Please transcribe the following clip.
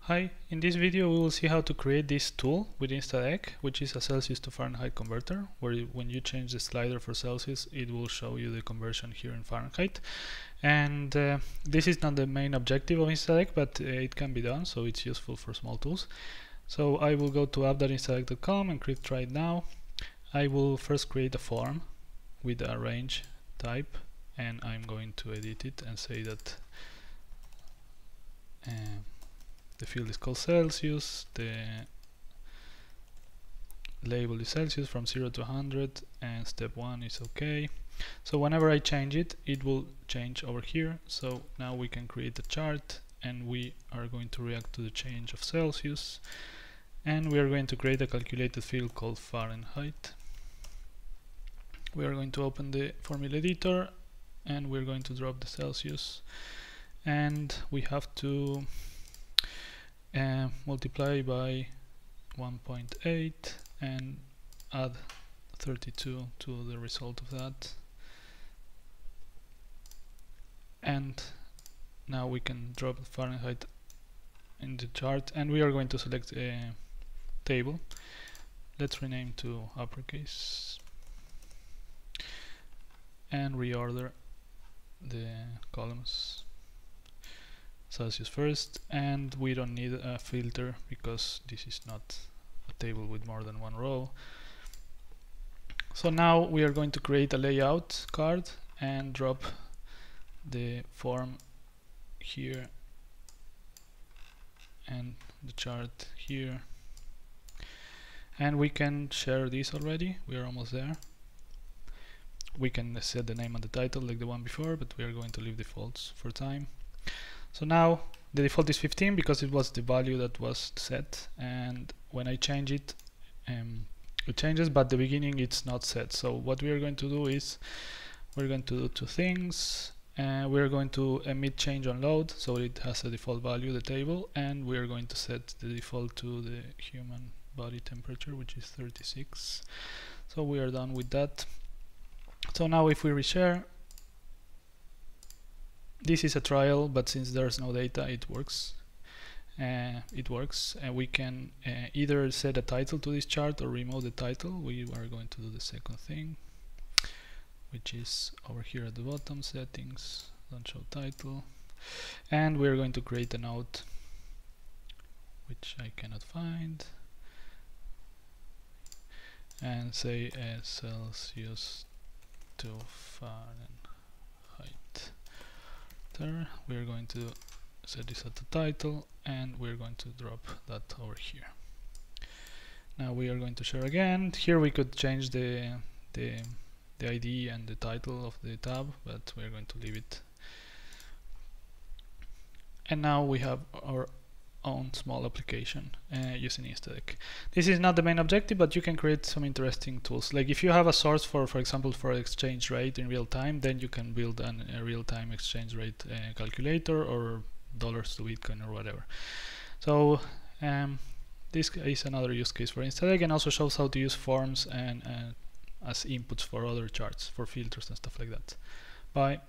Hi, in this video we will see how to create this tool with Instadeq, which is a Celsius to Fahrenheit converter, where when you change the slider for Celsius, it will show you the conversion here in Fahrenheit. And this is not the main objective of Instadeq, but it can be done, so it's useful for small tools. So I will go to app.instadeq.com and click try it now. I will first create a form with a range type, and I'm going to edit it and say that the field is called Celsius, the label is Celsius from 0 to 100, and step 1 is okay. So whenever I change it, it will change over here. So now we can create a chart, and we are going to react to the change of Celsius, and we are going to create a calculated field called Fahrenheit. We are going to open the formula editor, and we're going to drop the Celsius, and we have to multiply by 1.8 and add 32 to the result of that. And now we can drop Fahrenheit in the chart, and we are going to select a table. Let's rename to uppercase and reorder the columns. Celsius first, and we don't need a filter because this is not a table with more than one row. So now we are going to create a layout card and drop the form here and the chart here, and we can share this already. We are almost there. We can set the name and the title like the one before, but we are going to leave defaults for time. So now the default is 15 because it was the value that was set, and when I change it, it changes, but the beginning it's not set. So what we are going to do is we're going to do two things. We're going to emit change on load, so it has a default value, the table, and we are going to set the default to the human body temperature, which is 36. So we are done with that. So now if we reshare, this is a trial, but since there's no data, it works. And we can either set a title to this chart or remove the title. We are going to do the second thing, which is over here at the bottom, settings, don't show title, and we're going to create a note, which I cannot find, and say Celsius to Fahrenheit. We're going to set this at the title, and we're going to drop that over here. Now we are going to share again. Here we could change the ID and the title of the tab, but we're going to leave it. And now we have our own small application using Instadeq. This is not the main objective, but you can create some interesting tools. Like if you have a source for example, for exchange rate in real time, then you can build a real-time exchange rate calculator, or dollars to Bitcoin or whatever. So this is another use case for Instadeq, and also shows how to use forms and as inputs for other charts, for filters and stuff like that. Bye.